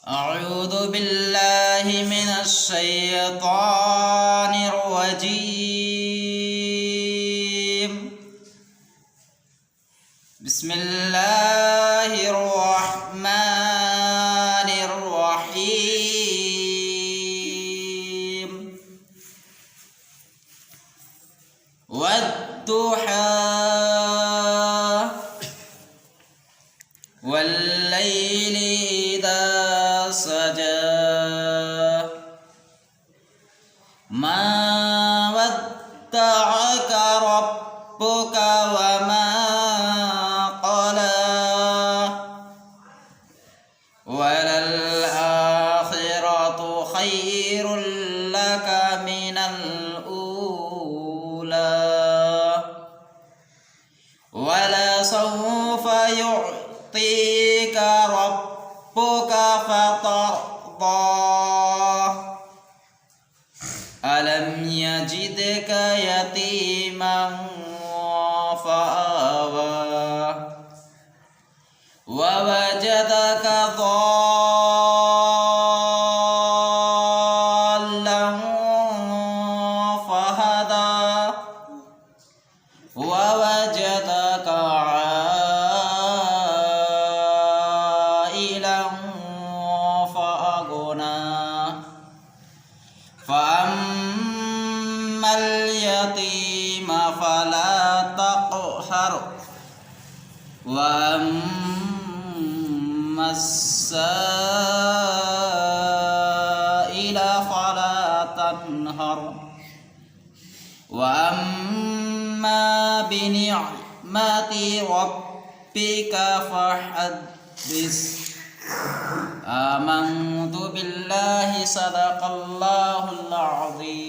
أعوذ بالله من الشيطان الرجيم. بسم الله الرحمن الرحيم. والضحى والليل إذا سجى ما ودعك ربك وما قلى وللآخرة خير لك من الأولى ولسوف يعطيك ربك فترضى ألم يجدك يتيما فآوى ووجدك ضالا فهدى ووجدك عائلا فأغنى فأما اليتيم فلا تقهر وأما السائل فلا تنهر وأما بنعمة ربك فحدث. آمنت بالله صدق الله العظيم.